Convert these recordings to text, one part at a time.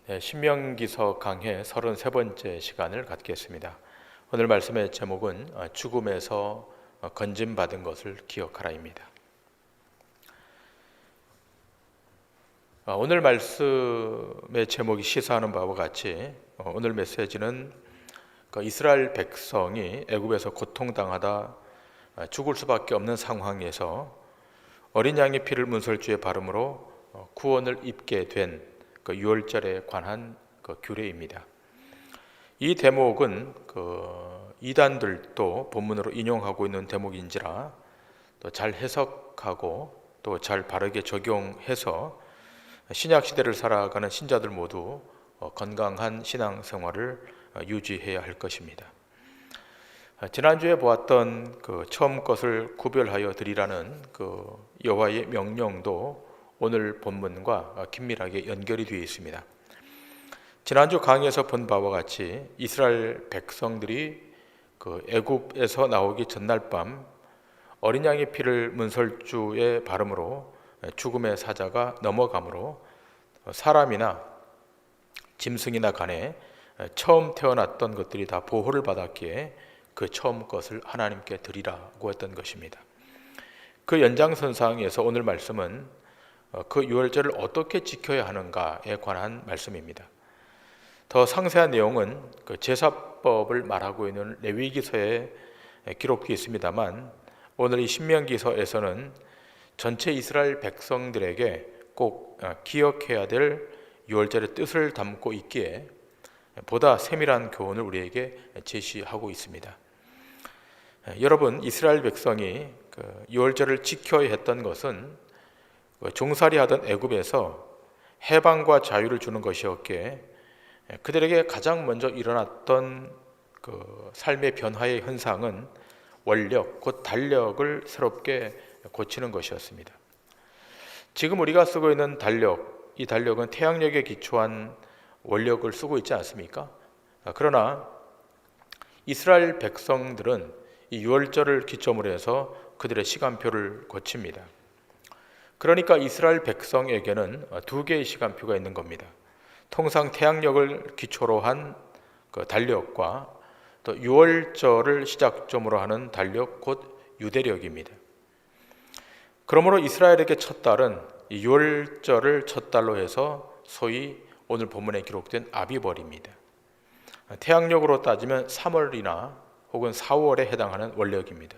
네, 신명기서 강해 33번째 시간을 갖겠습니다. 오늘 말씀의 제목은 죽음에서 건짐받은 것을 기억하라입니다. 오늘 말씀의 제목이 시사하는 바와 같이 오늘 메시지는 이스라엘 백성이 애굽에서 고통당하다 죽을 수밖에 없는 상황에서 어린 양의 피를 문설주의 바름으로 구원을 입게 된 유월절에 관한 규례입니다. 이 대목은 이단들도 본문으로 인용하고 있는 대목인지라 또 잘 해석하고 또 잘 바르게 적용해서 신약 시대를 살아가는 신자들 모두 건강한 신앙 생활을 유지해야 할 것입니다. 지난주에 보았던 처음 것을 구별하여 드리라는 여호와의 명령도 오늘 본문과 긴밀하게 연결이 되어 있습니다. 지난주 강의에서 본 바와 같이 이스라엘 백성들이 애굽에서 나오기 전날 밤 어린 양의 피를 문설주의 바름으로 죽음의 사자가 넘어가므로 사람이나 짐승이나 간에 처음 태어났던 것들이 다 보호를 받았기에 그 처음 것을 하나님께 드리라고 했던 것입니다. 그 연장선상에서 오늘 말씀은 그 유월절을 어떻게 지켜야 하는가에 관한 말씀입니다. 더 상세한 내용은 제사법을 말하고 있는 레위기서에 기록되어 있습니다만 오늘 이 신명기서에서는 전체 이스라엘 백성들에게 꼭 기억해야 될 유월절의 뜻을 담고 있기에 보다 세밀한 교훈을 우리에게 제시하고 있습니다. 여러분, 이스라엘 백성이 유월절을 지켜야 했던 것은 종살이하던 애굽에서 해방과 자유를 주는 것이었기에 그들에게 가장 먼저 일어났던 삶의 변화의 현상은 원력, 곧 달력을 새롭게 고치는 것이었습니다. 지금 우리가 쓰고 있는 달력, 이 달력은 태양력에 기초한 원력을 쓰고 있지 않습니까? 그러나 이스라엘 백성들은 이 유월절을 기점으로 해서 그들의 시간표를 고칩니다. 그러니까 이스라엘 백성에게는 두 개의 시간표가 있는 겁니다. 통상 태양력을 기초로 한 달력과 또 유월절을 시작점으로 하는 달력, 곧 유대력입니다. 그러므로 이스라엘에게 첫 달은 유월절을 첫 달로 해서 소위 오늘 본문에 기록된 아비벌입니다. 태양력으로 따지면 3월이나 혹은 4월에 해당하는 원력입니다.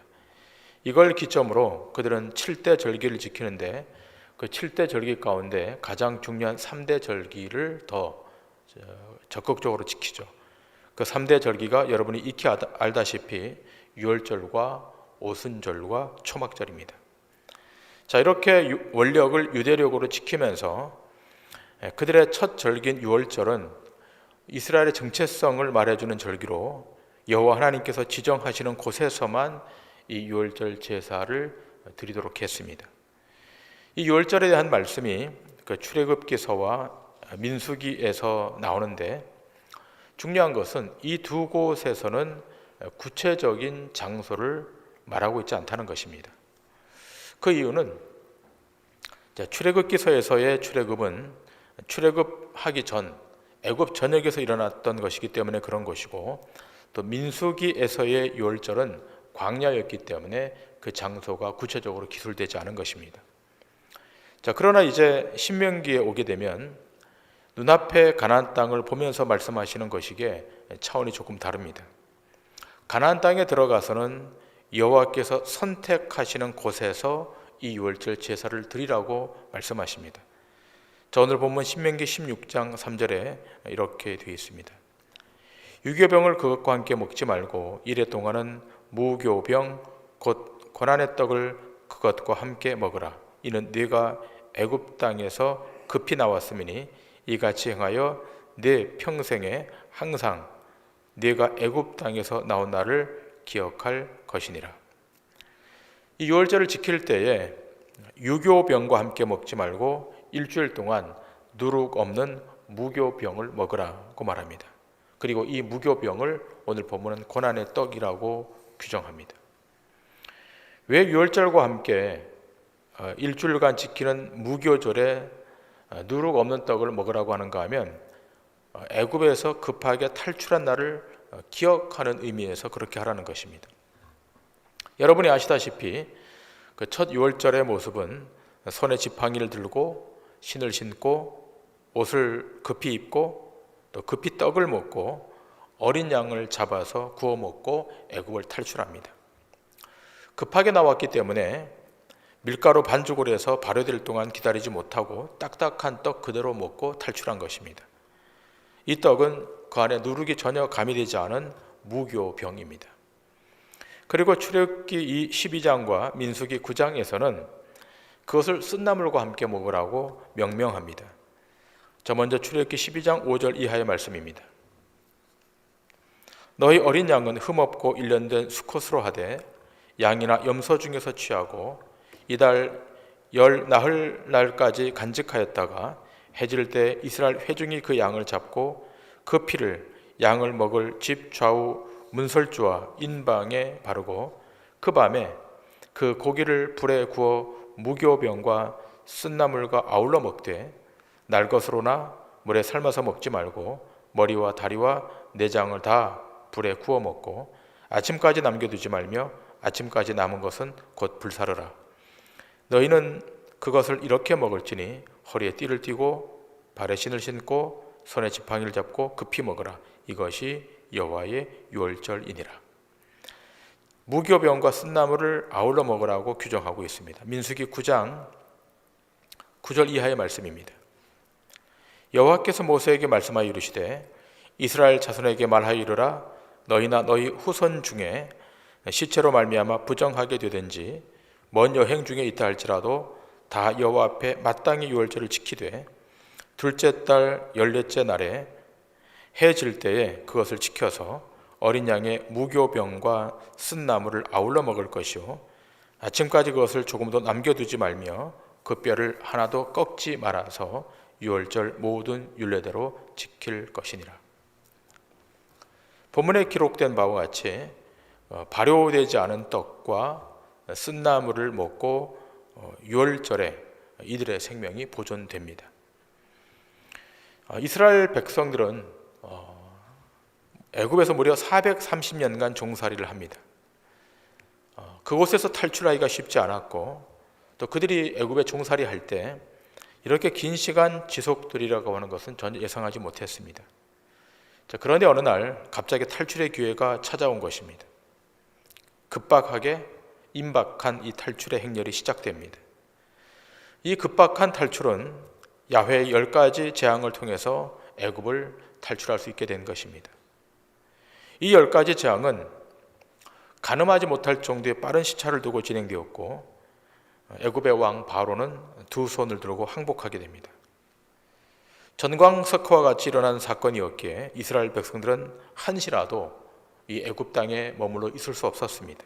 이걸 기점으로 그들은 7대 절기를 지키는데 그 7대 절기 가운데 가장 중요한 3대 절기를 더 적극적으로 지키죠. 그 3대 절기가 여러분이 익히 알다시피 유월절과 오순절과 초막절입니다. 자, 이렇게 원력을 유대력으로 지키면서 그들의 첫 절기인 유월절은 이스라엘의 정체성을 말해주는 절기로 여호와 하나님께서 지정하시는 곳에서만 이 유월절 제사를 드리도록 했습니다. 이 유월절에 대한 말씀이 출애굽기서와 민수기에서 나오는데 중요한 것은 이 두 곳에서는 구체적인 장소를 말하고 있지 않다는 것입니다. 그 이유는 출애굽기서에서의 출애굽은 출애굽하기 전 애굽 전역에서 일어났던 것이기 때문에 그런 것이고 또 민수기에서의 유월절은 광야였기 때문에 그 장소가 구체적으로 기술되지 않은 것입니다. 자, 그러나 이제 신명기에 오게 되면 눈앞에 가나안 땅을 보면서 말씀하시는 것이기에 차원이 조금 다릅니다. 가나안 땅에 들어가서는 여호와께서 선택하시는 곳에서 이 유월절 제사를 드리라고 말씀하십니다. 자, 오늘 본문 신명기 16장 3절에 이렇게 되어 있습니다. 유교병을 그것과 함께 먹지 말고 이래 동안은 무교병 곧 고난의 떡을 그것과 함께 먹으라. 이는 네가 애굽 땅에서 급히 나왔음이니 이같이 행하여 네 평생에 항상 네가 애굽 땅에서 나온 날을 기억할 것이니라. 이 유월절을 지킬 때에 유교병과 함께 먹지 말고 일주일 동안 누룩 없는 무교병을 먹으라고 말합니다. 그리고 이 무교병을 오늘 본문은 고난의 떡이라고 규정합니다. 왜 유월절과 함께 일주일간 지키는 무교절에 누룩 없는 떡을 먹으라고 하는가 하면 애굽에서 급하게 탈출한 날을 기억하는 의미에서 그렇게 하라는 것입니다. 여러분이 아시다시피 그 첫 유월절의 모습은 손에 지팡이를 들고 신을 신고 옷을 급히 입고 또 급히 떡을 먹고 어린 양을 잡아서 구워 먹고 애굽을 탈출합니다. 급하게 나왔기 때문에 밀가루 반죽을 해서 발효될 동안 기다리지 못하고 딱딱한 떡 그대로 먹고 탈출한 것입니다. 이 떡은 그 안에 누룩이 전혀 가미되지 않은 무교병입니다. 그리고 출애굽기 12장과 민수기 9장에서는 그것을 쓴나물과 함께 먹으라고 명명합니다. 저 먼저 출애굽기 12장 5절 이하의 말씀입니다. 너희 어린 양은 흠없고 1년 된 수컷으로 하되 양이나 염소 중에서 취하고 이달 열 나흘 날까지 간직하였다가 해질 때 이스라엘 회중이 그 양을 잡고 그 피를 양을 먹을 집 좌우 문설주와 인방에 바르고 그 밤에 그 고기를 불에 구워 무교병과 쓴나물과 아울러 먹되 날 것으로나 물에 삶아서 먹지 말고 머리와 다리와 내장을 다 불에 구워 먹고 아침까지 남겨두지 말며 아침까지 남은 것은 곧 불사르라. 너희는 그것을 이렇게 먹을지니 허리에 띠를 띠고 발에 신을 신고 손에 지팡이를 잡고 급히 먹으라. 이것이 여호와의 유월절이니라. 무교병과 쓴나물을 아울러 먹으라고 규정하고 있습니다. 민수기 9장 9절 이하의 말씀입니다. 여호와께서 모세에게 말씀하여 이르시되 이스라엘 자손에게 말하여 이르라. 너희나 너희 후손 중에 시체로 말미암아 부정하게 되든지 먼 여행 중에 있다 할지라도 다 여호와 앞에 마땅히 유월절을 지키되 둘째 달 열넷째 날에 해 질 때에 그것을 지켜서 어린 양의 무교병과 쓴나물을 아울러 먹을 것이요 아침까지 그것을 조금도 남겨두지 말며 그 뼈를 하나도 꺾지 말아서 유월절 모든 율례대로 지킬 것이니라. 본문에 기록된 바와 같이 발효되지 않은 떡과 쓴나물을 먹고 유월절에 이들의 생명이 보존됩니다. 이스라엘 백성들은 애굽에서 무려 430년간 종살이를 합니다. 그곳에서 탈출하기가 쉽지 않았고 또 그들이 애굽에 종살이할 때 이렇게 긴 시간 지속되리라고 하는 것은 전혀 예상하지 못했습니다. 그런데 어느 날 갑자기 탈출의 기회가 찾아온 것입니다. 급박하게 임박한 이 탈출의 행렬이 시작됩니다. 이 급박한 탈출은 야훼의 10가지 재앙을 통해서 애굽을 탈출할 수 있게 된 것입니다. 이 10가지 재앙은 가늠하지 못할 정도의 빠른 시차를 두고 진행되었고 애굽의 왕 바로는 두 손을 들고 항복하게 됩니다. 전광석화와 같이 일어난 사건이었기에 이스라엘 백성들은 한시라도 이 애굽 땅에 머물러 있을 수 없었습니다.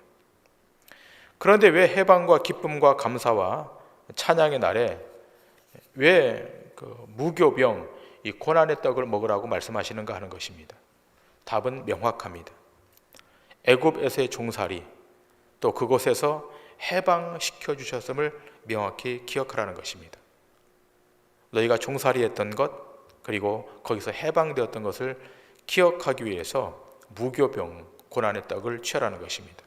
그런데 왜 해방과 기쁨과 감사와 찬양의 날에 왜 그 무교병 이 고난의 떡을 먹으라고 말씀하시는가 하는 것입니다. 답은 명확합니다. 애굽에서의 종살이 또 그곳에서 해방시켜 주셨음을 명확히 기억하라는 것입니다. 너희가 종살이했던 것 그리고 거기서 해방되었던 것을 기억하기 위해서 무교병 고난의 떡을 취하라는 것입니다.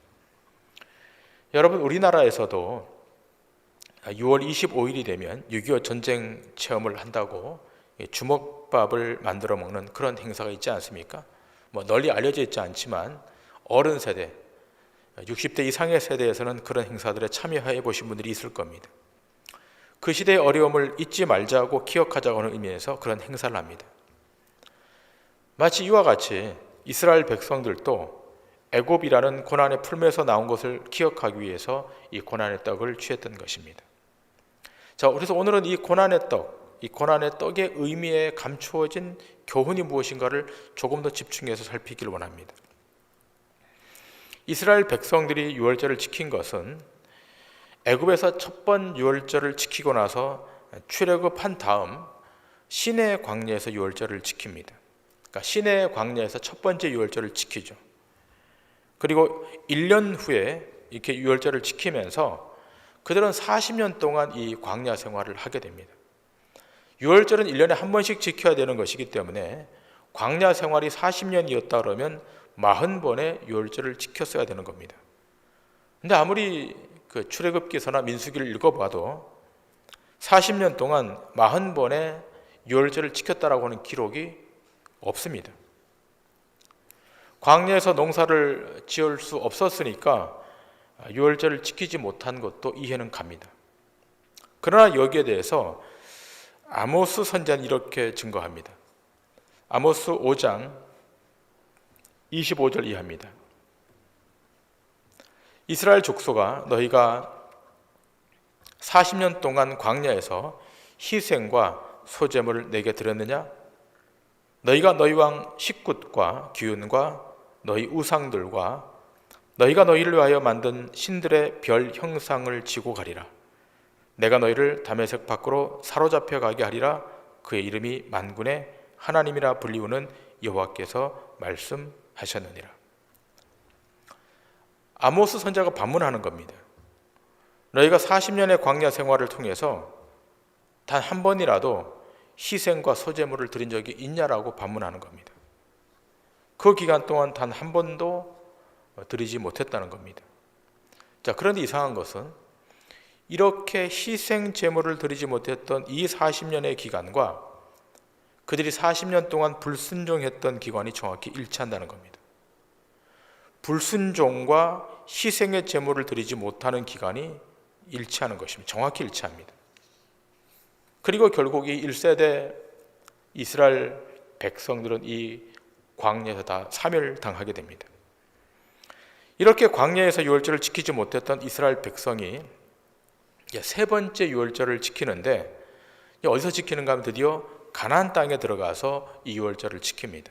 여러분 우리나라에서도 6월 25일이 되면 6.25 전쟁 체험을 한다고 주먹밥을 만들어 먹는 그런 행사가 있지 않습니까? 널리 알려져 있지 않지만 어른 세대, 60대 이상의 세대에서는 그런 행사들에 참여해 보신 분들이 있을 겁니다. 그 시대의 어려움을 잊지 말자고 기억하자고 하는 의미에서 그런 행사를 합니다. 마치 이와 같이 이스라엘 백성들도 애굽이라는 고난의 풀매에서 나온 것을 기억하기 위해서 이 고난의 떡을 취했던 것입니다. 자, 그래서 오늘은 이 고난의 떡, 이 고난의 떡의 의미에 감추어진 교훈이 무엇인가를 조금 더 집중해서 살피기를 원합니다. 이스라엘 백성들이 유월절을 지킨 것은 애굽에서 첫 번 유월절을 지키고 나서 출애굽한 다음 시내 광야에서 유월절을 지킵니다. 그러니까 시내 광야에서 첫 번째 유월절을 지키죠. 그리고 1년 후에 이렇게 유월절을 지키면서 그들은 40년 동안 이 광야 생활을 하게 됩니다. 유월절은 1년에 한 번씩 지켜야 되는 것이기 때문에 광야 생활이 40년이었다 그러면 40번의 유월절을 지켰어야 되는 겁니다. 근데 아무리 그 출애굽기서나 민수기를 읽어봐도 40년 동안 40번의 유월절을 지켰다라고 하는 기록이 없습니다. 광야에서 농사를 지을 수 없었으니까 유월절을 지키지 못한 것도 이해는 갑니다. 그러나 여기에 대해서 아모스 선지자는 이렇게 증거합니다. 아모스 5장 25절 이하입니다. 이스라엘 족속아, 너희가 40년 동안 광야에서 희생과 소제물을 내게 드렸느냐? 너희가 너희 왕 식굿과 기운과 너희 우상들과 너희가 너희를 위하여 만든 신들의 별 형상을 지고 가리라. 내가 너희를 다메섹 밖으로 사로잡혀 가게 하리라. 그의 이름이 만군의 하나님이라 불리우는 여호와께서 말씀하셨느니라. 아모스 선지자가 반문하는 겁니다. 너희가 40년의 광야 생활을 통해서 단 한 번이라도 희생과 소제물을 드린 적이 있냐라고 반문하는 겁니다. 그 기간 동안 단 한 번도 드리지 못했다는 겁니다. 자, 그런데 이상한 것은 이렇게 희생 제물을 드리지 못했던 이 40년의 기간과 그들이 40년 동안 불순종했던 기간이 정확히 일치한다는 겁니다. 불순종과 희생의 제물을 드리지 못하는 기간이 일치하는 것입니다. 정확히 일치합니다. 그리고 결국 이 1세대 이스라엘 백성들은 이 광야에서 다 사멸당하게 됩니다. 이렇게 광야에서 유월절을 지키지 못했던 이스라엘 백성이 세 번째 유월절을 지키는데 어디서 지키는가 하면 드디어 가나안 땅에 들어가서 이 유월절을 지킵니다.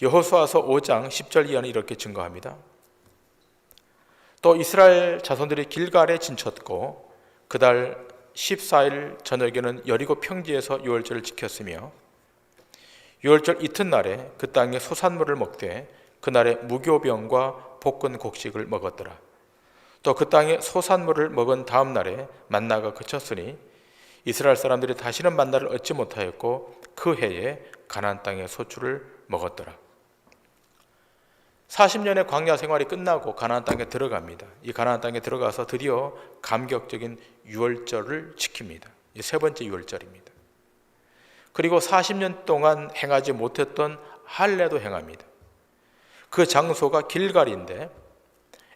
여호수아서 5장 10절 이하는 이렇게 증거합니다. 또 이스라엘 자손들이 길갈에 진쳤고 그달 14일 저녁에는 여리고 평지에서 유월절을 지켰으며 유월절 이튿날에 그 땅의 소산물을 먹되 그날에 무교병과 볶은 곡식을 먹었더라. 또 그 땅의 소산물을 먹은 다음 날에 만나가 그쳤으니 이스라엘 사람들이 다시는 만나를 얻지 못하였고 그 해에 가나안 땅의 소출을 먹었더라. 40년의 광야 생활이 끝나고 가나안 땅에 들어갑니다. 이 가나안 땅에 들어가서 드디어 감격적인 유월절을 지킵니다. 이 세 번째 유월절입니다. 그리고 40년 동안 행하지 못했던 할례도 행합니다. 그 장소가 길갈인데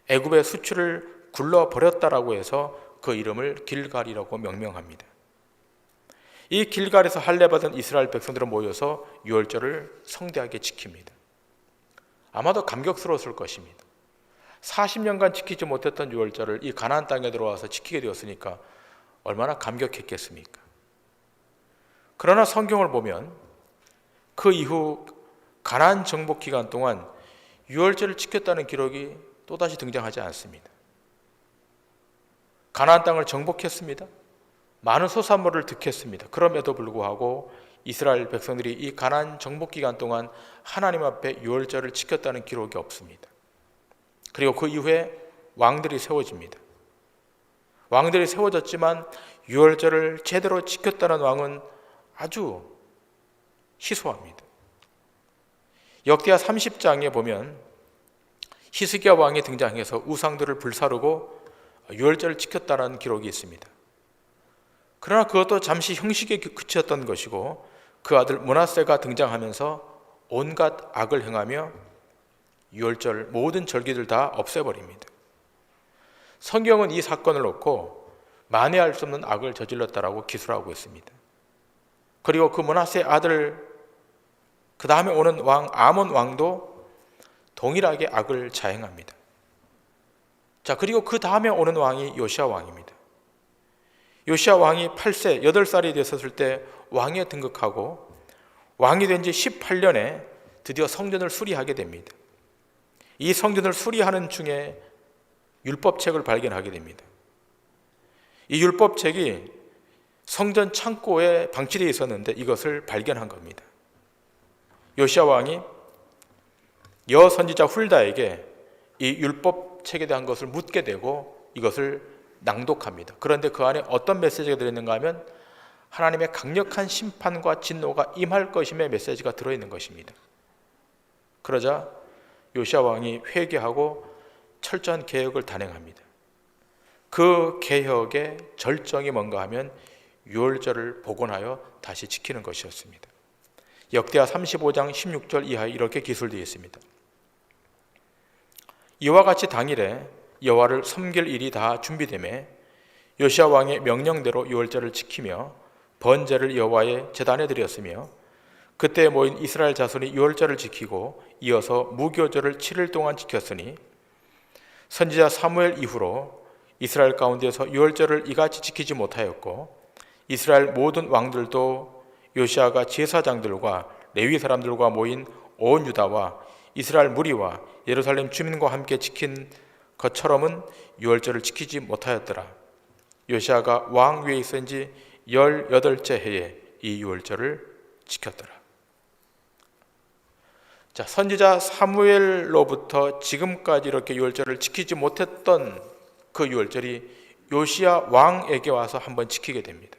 애굽의 수출을 굴러버렸다라고 해서 그 이름을 길갈이라고 명명합니다. 이 길갈에서 할례받은 이스라엘 백성들은 모여서 유월절을 성대하게 지킵니다. 아마도 감격스러웠을 것입니다. 40년간 지키지 못했던 유월절을 이 가나안 땅에 들어와서 지키게 되었으니까 얼마나 감격했겠습니까? 그러나 성경을 보면 그 이후 가나안 정복 기간 동안 유월절을 지켰다는 기록이 또다시 등장하지 않습니다. 가나안 땅을 정복했습니다. 많은 소산물을 득했습니다. 그럼에도 불구하고 이스라엘 백성들이 이 가나안 정복 기간 동안 하나님 앞에 유월절을 지켰다는 기록이 없습니다. 그리고 그 이후에 왕들이 세워집니다. 왕들이 세워졌지만 유월절을 제대로 지켰다는 왕은 아주 희소합니다. 역대하 30장에 보면 히스기야 왕이 등장해서 우상들을 불사르고 유월절을 지켰다는 기록이 있습니다. 그러나 그것도 잠시 형식에 그쳤던 것이고 그 아들 므낫세가 등장하면서 온갖 악을 행하며 유월절 모든 절기들 다 없애버립니다. 성경은 이 사건을 놓고 만회할 수 없는 악을 저질렀다라고 기술하고 있습니다. 그리고 그 므낫세 아들 그 다음에 오는 왕 아몬 왕도 동일하게 악을 자행합니다. 자, 그리고 그 다음에 오는 왕이 요시야 왕입니다. 요시야 왕이 8세, 8살이 되었을 때 왕에 등극하고 왕이 된 지 18년에 드디어 성전을 수리하게 됩니다. 이 성전을 수리하는 중에 율법책을 발견하게 됩니다. 이 율법책이 성전 창고에 방치되어 있었는데 이것을 발견한 겁니다. 요시야 왕이 여선지자 훌다에게 이 율법책에 대한 것을 묻게 되고 이것을 낭독합니다. 그런데 그 안에 어떤 메시지가 들어있는가 하면 하나님의 강력한 심판과 진노가 임할 것임의 메시지가 들어있는 것입니다. 그러자 요시야 왕이 회개하고 철저한 개혁을 단행합니다. 그 개혁의 절정이 뭔가 하면 유월절을 복원하여 다시 지키는 것이었습니다. 역대하 35장 16절 이하에 이렇게 기술되어 있습니다. 이와 같이 당일에 여호와를 섬길 일이 다 준비되매 요시야 왕의 명령대로 유월절을 지키며 번제를 여호와의 제단에 드렸으며 그때 모인 이스라엘 자손이 유월절을 지키고 이어서 무교절을 7일 동안 지켰으니 선지자 사무엘 이후로 이스라엘 가운데서 유월절을 이같이 지키지 못하였고 이스라엘 모든 왕들도 요시야가 제사장들과 레위 사람들과 모인 온 유다와 이스라엘 무리와 예루살렘 주민과 함께 지킨 것처럼은 유월절을 지키지 못하였더라. 요시야가 왕 위에 있은 지 18째 해에 이 유월절을 지켰더라. 자, 선지자 사무엘로부터 지금까지 이렇게 유월절을 지키지 못했던 그 유월절이 요시야 왕에게 와서 한번 지키게 됩니다.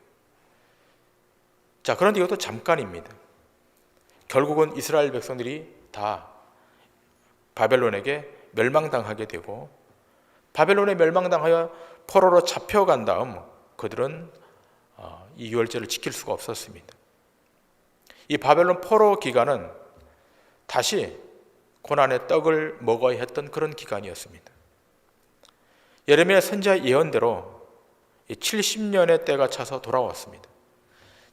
자, 그런데 이것도 잠깐입니다. 결국은 이스라엘 백성들이 다 바벨론에게 멸망당하게 되고 바벨론에 멸망당하여 포로로 잡혀간 다음 그들은 이 유월절을 지킬 수가 없었습니다. 이 바벨론 포로 기간은 다시 고난의 떡을 먹어야 했던 그런 기간이었습니다. 예레미야 선지자의 예언대로 70년의 때가 차서 돌아왔습니다.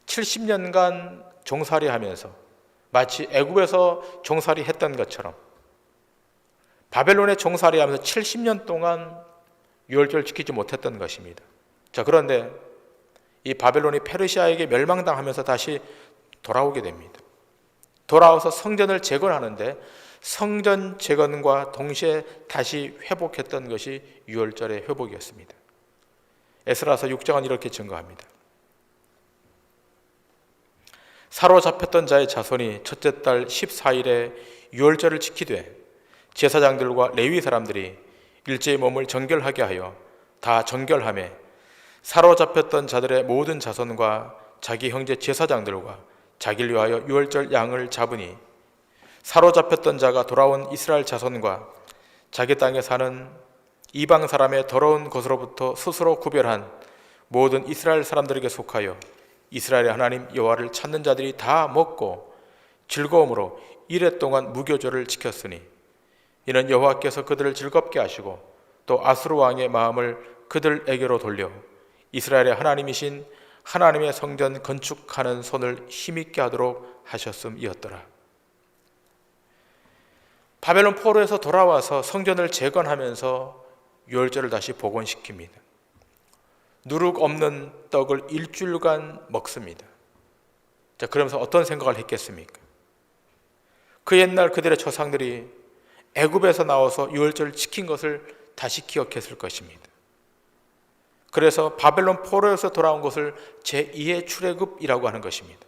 70년간 종살이 하면서 마치 애굽에서 종살이 했던 것처럼 바벨론에 종살이 하면서 70년 동안 유월절을 지키지 못했던 것입니다. 자, 그런데 이 바벨론이 페르시아에게 멸망당하면서 다시 돌아오게 됩니다. 돌아와서 성전을 재건하는데 성전 재건과 동시에 다시 회복했던 것이 유월절의 회복이었습니다. 에스라서 6장은 이렇게 증거합니다. 사로잡혔던 자의 자손이 첫째 달 14일에 유월절을 지키되 제사장들과 레위 사람들이 일제히 몸을 정결하게 하여 다 정결하며 사로잡혔던 자들의 모든 자손과 자기 형제 제사장들과 자기를 위하여 유월절 양을 잡으니 사로잡혔던 자가 돌아온 이스라엘 자손과 자기 땅에 사는 이방 사람의 더러운 것으로부터 스스로 구별한 모든 이스라엘 사람들에게 속하여 이스라엘의 하나님 여호와를 찾는 자들이 다 먹고 즐거움으로 이레 동안 무교절을 지켰으니 이는 여호와께서 그들을 즐겁게 하시고 또 아수르 왕의 마음을 그들에게로 돌려 이스라엘의 하나님이신 하나님의 성전 건축하는 손을 힘있게 하도록 하셨음이었더라. 바벨론 포로에서 돌아와서 성전을 재건하면서 유월절을 다시 복원시킵니다. 누룩 없는 떡을 일주일간 먹습니다. 자, 그러면서 어떤 생각을 했겠습니까? 그 옛날 그들의 조상들이 애굽에서 나와서 유월절을 지킨 것을 다시 기억했을 것입니다. 그래서 바벨론 포로에서 돌아온 것을 제2의 출애굽이라고 하는 것입니다.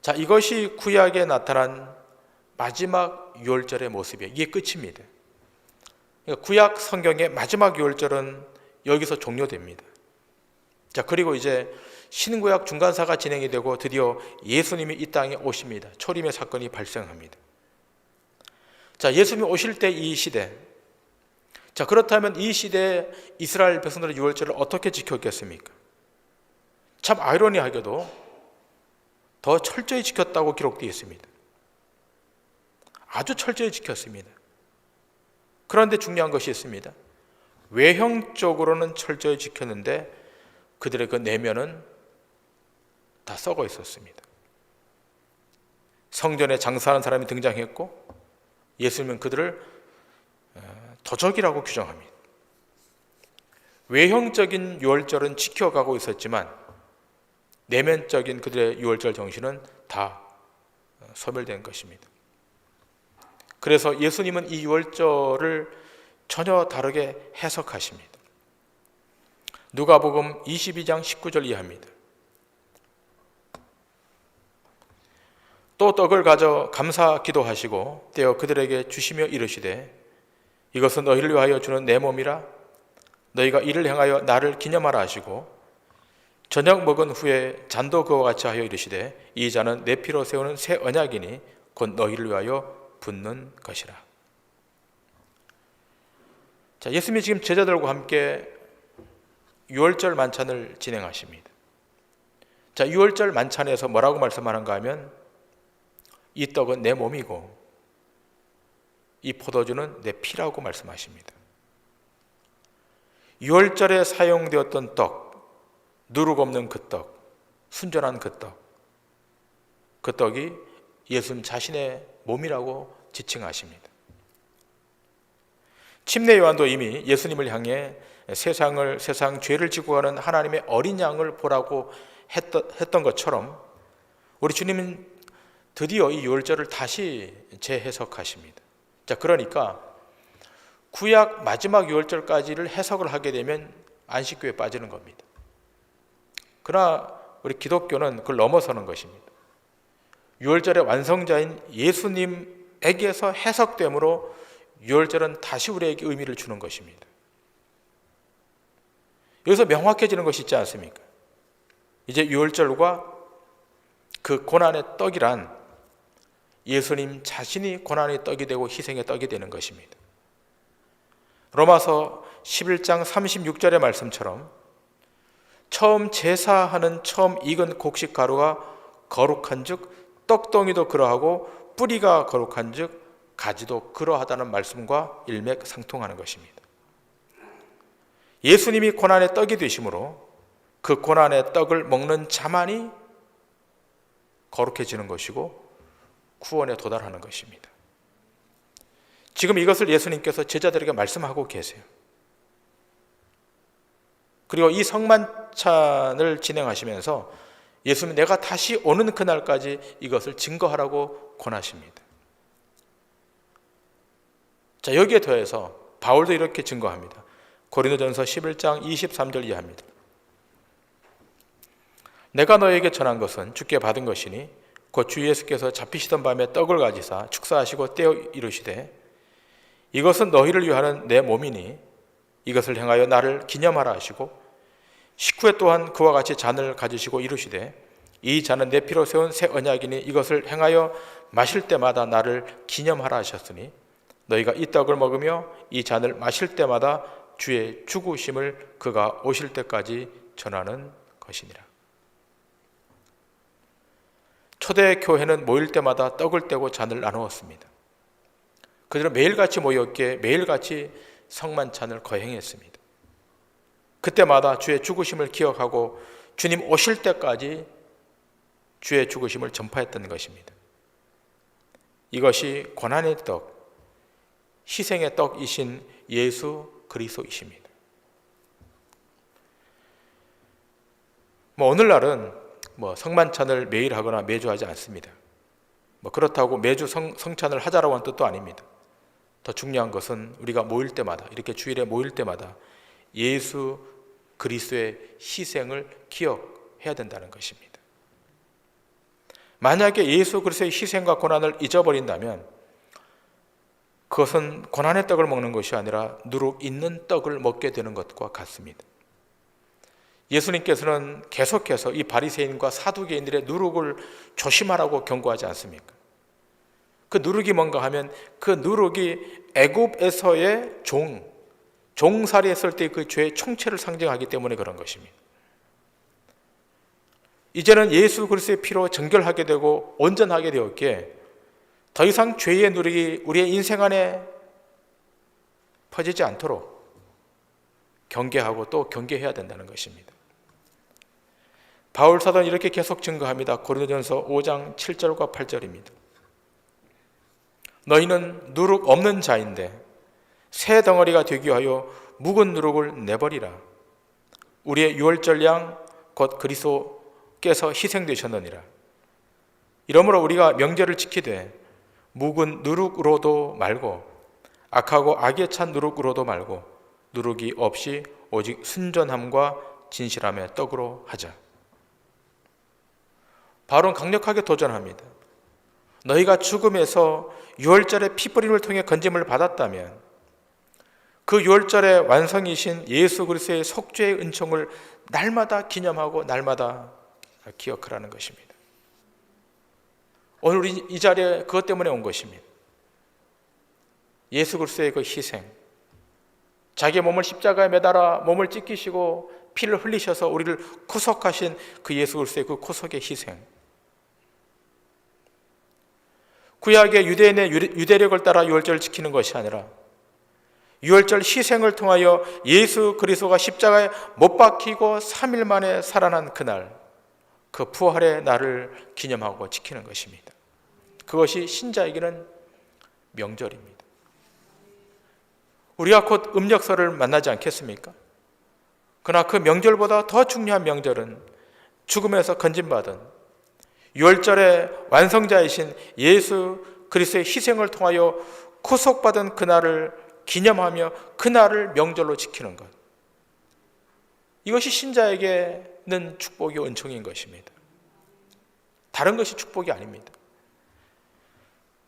자, 이것이 구약에 나타난 마지막 유월절의 모습이에요. 이게 끝입니다. 그러니까 구약 성경의 마지막 유월절은 여기서 종료됩니다. 자, 그리고 이제 신구약 중간사가 진행이 되고 드디어 예수님이 이 땅에 오십니다. 초림의 사건이 발생합니다. 자, 예수님이 오실 때 이 시대, 자, 그렇다면 이 시대에 이스라엘 백성들의 유월절을 어떻게 지켰겠습니까? 참 아이러니하게도 더 철저히 지켰다고 기록되어 있습니다. 아주 철저히 지켰습니다. 그런데 중요한 것이 있습니다. 외형적으로는 철저히 지켰는데 그들의 그 내면은 다 썩어 있었습니다. 성전에 장사하는 사람이 등장했고 예수님은 그들을 도적이라고 규정합니다. 외형적인 유월절은 지켜가고 있었지만 내면적인 그들의 유월절 정신은 다 소멸된 것입니다. 그래서 예수님은 이 유월절을 전혀 다르게 해석하십니다. 누가복음 22장 19절 이하입니다. 또 떡을 가져 감사 기도하시고 떼어 그들에게 주시며 이르시되 이것은 너희를 위하여 주는 내 몸이라 너희가 이를 행하여 나를 기념하라 하시고 저녁 먹은 후에 잔도 그와 같이 하여 이르시되 이 잔은 내 피로 세우는 새 언약이니 곧 너희를 위하여 붓는 것이라. 자, 예수님이 지금 제자들과 함께 유월절 만찬을 진행하십니다. 자, 유월절 만찬에서 뭐라고 말씀하는가 하면 이 떡은 내 몸이고 이 포도주는 내 피라고 말씀하십니다. 유월절에 사용되었던 떡, 누룩 없는 그 떡, 순전한 그 떡, 그 떡이 예수님 자신의 몸이라고 지칭하십니다. 침례 요한도 이미 예수님을 향해 세상 죄를 지고 가는 하나님의 어린 양을 보라고 했던 것처럼 우리 주님은 드디어 이 유월절을 다시 재해석하십니다. 자, 그러니까 구약 마지막 유월절까지를 해석을 하게 되면 안식교에 빠지는 겁니다. 그러나 우리 기독교는 그걸 넘어서는 것입니다. 유월절의 완성자인 예수님에게서 해석되므로 유월절은 다시 우리에게 의미를 주는 것입니다. 여기서 명확해지는 것이 있지 않습니까? 이제 유월절과 그 고난의 떡이란 예수님 자신이 고난의 떡이 되고 희생의 떡이 되는 것입니다. 로마서 11장 36절의 말씀처럼 처음 제사하는 처음 익은 곡식 가루가 거룩한 즉 떡덩이도 그러하고 뿌리가 거룩한 즉 가지도 그러하다는 말씀과 일맥상통하는 것입니다. 예수님이 고난의 떡이 되심으로 그 고난의 떡을 먹는 자만이 거룩해지는 것이고 구원에 도달하는 것입니다. 지금 이것을 예수님께서 제자들에게 말씀하고 계세요. 그리고 이 성만찬을 진행하시면서 예수님은 내가 다시 오는 그날까지 이것을 증거하라고 권하십니다. 자, 여기에 더해서 바울도 이렇게 증거합니다. 고린도전서 11장 23절 이하입니다. 내가 너에게 전한 것은 주께 받은 것이니 곧 주 예수께서 잡히시던 밤에 떡을 가지사 축사하시고 떼어 이르시되 이것은 너희를 위하는 내 몸이니 이것을 행하여 나를 기념하라 하시고 식후에 또한 그와 같이 잔을 가지시고 이르시되 이 잔은 내 피로 세운 새 언약이니 이것을 행하여 마실 때마다 나를 기념하라 하셨으니 너희가 이 떡을 먹으며 이 잔을 마실 때마다 주의 죽으심을 그가 오실 때까지 전하는 것이니라. 초대교회는 모일 때마다 떡을 떼고 잔을 나누었습니다. 그들은 매일같이 모였기에 매일같이 성만찬을 거행했습니다. 그때마다 주의 죽으심을 기억하고 주님 오실 때까지 주의 죽으심을 전파했던 것입니다. 이것이 고난의 떡, 희생의 떡이신 예수 그리스도이십니다. 오늘날은 성만찬을 매일 하거나 매주 하지 않습니다. 그렇다고 매주 성찬을 하자라고 하는 뜻도 아닙니다. 더 중요한 것은 우리가 모일 때마다, 이렇게 주일에 모일 때마다 예수 그리스도의 희생을 기억해야 된다는 것입니다. 만약에 예수 그리스도의 희생과 고난을 잊어버린다면 그것은 고난의 떡을 먹는 것이 아니라 누룩 있는 떡을 먹게 되는 것과 같습니다. 예수님께서는 계속해서 이 바리새인과 사두개인들의 누룩을 조심하라고 경고하지 않습니까? 그 누룩이 뭔가 하면 그 누룩이 애굽에서의 종살이했을 때 그 죄의 총체를 상징하기 때문에 그런 것입니다. 이제는 예수 그리스도의 피로 정결하게 되고 온전하게 되었기에 더 이상 죄의 누룩이 우리의 인생 안에 퍼지지 않도록 경계하고 또 경계해야 된다는 것입니다. 바울 사도는 이렇게 계속 증거합니다. 고린도전서 5장 7절과 8절입니다. 너희는 누룩 없는 자인데 새 덩어리가 되기 위하여 묵은 누룩을 내버리라. 우리의 유월절 양 곧 그리스도께서 희생되셨느니라. 이러므로 우리가 명절을 지키되 묵은 누룩으로도 말고 악하고 악에 찬 누룩으로도 말고 누룩이 없이 오직 순전함과 진실함의 떡으로 하자. 바울은 강력하게 도전합니다. 너희가 죽음에서 유월절의 피 뿌림을 통해 건짐을 받았다면 그 6월절의 완성이신 예수 그리스도의 속죄의 은총을 날마다 기념하고 날마다 기억하라는 것입니다. 오늘 우리 이 자리에 그것 때문에 온 것입니다. 예수 그리스도의 그 희생, 자기의 몸을 십자가에 매달아 몸을 찢기시고 피를 흘리셔서 우리를 구속하신 그 예수 그리스도의 그 구속의 희생, 구약의 유대인의 유대력을 따라 유월절을 지키는 것이 아니라 유월절 희생을 통하여 예수 그리스도가 십자가에 못 박히고 3일 만에 살아난 그날, 그 부활의 날을 기념하고 지키는 것입니다. 그것이 신자에게는 명절입니다. 우리가 곧 음력설을 만나지 않겠습니까? 그러나 그 명절보다 더 중요한 명절은 죽음에서 건진받은 유월절의 완성자이신 예수 그리스도의 희생을 통하여 구속받은 그날을 기념하며 그날을 명절로 지키는 것, 이것이 신자에게는 축복의 은총인 것입니다. 다른 것이 축복이 아닙니다.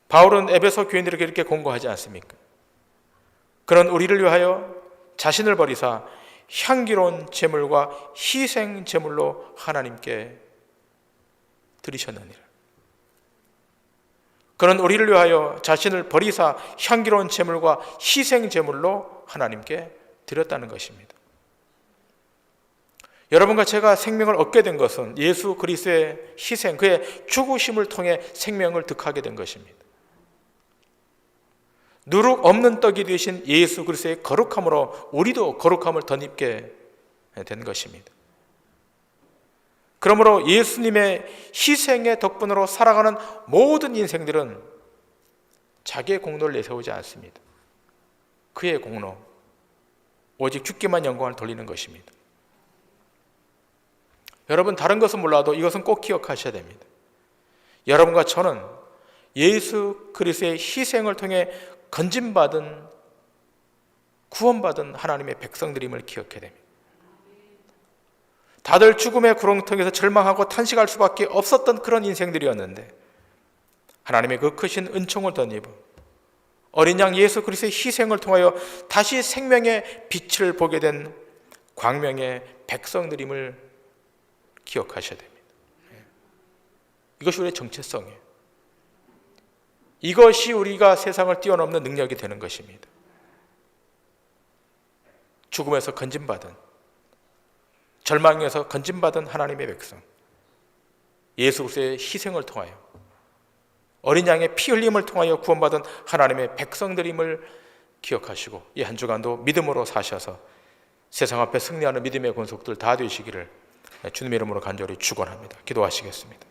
바울은 에베소 교인들에게 이렇게 권고하지 않습니까? 그런 우리를 위하여 자신을 버리사 향기로운 제물과 희생 제물로 하나님께 드리셨느니라. 그런 우리를 위하여 자신을 버리사 향기로운 제물과 희생 제물로 하나님께 드렸다는 것입니다. 여러분과 제가 생명을 얻게 된 것은 예수 그리스도의 희생, 그의 죽으심을 통해 생명을 득하게 된 것입니다. 누룩 없는 떡이 되신 예수 그리스도의 거룩함으로 우리도 거룩함을 덧입게 된 것입니다. 그러므로 예수님의 희생의 덕분으로 살아가는 모든 인생들은 자기의 공로를 내세우지 않습니다. 그의 공로, 오직 주께만 영광을 돌리는 것입니다. 여러분, 다른 것은 몰라도 이것은 꼭 기억하셔야 됩니다. 여러분과 저는 예수 그리스도의 희생을 통해 건진받은, 구원받은 하나님의 백성들임을 기억해야 됩니다. 다들 죽음의 구렁텅이에서 절망하고 탄식할 수밖에 없었던 그런 인생들이었는데 하나님의 그 크신 은총을 덧입어 어린 양 예수 그리스도의 희생을 통하여 다시 생명의 빛을 보게 된 광명의 백성들임을 기억하셔야 됩니다. 이것이 우리의 정체성이에요. 이것이 우리가 세상을 뛰어넘는 능력이 되는 것입니다. 죽음에서 건진받은, 절망에서 건진받은 하나님의 백성, 예수 그리스도의 희생을 통하여, 어린 양의 피 흘림을 통하여 구원받은 하나님의 백성들임을 기억하시고 이 한 주간도 믿음으로 사셔서 세상 앞에 승리하는 믿음의 권속들 다 되시기를 주님의 이름으로 간절히 축원합니다. 기도하시겠습니다.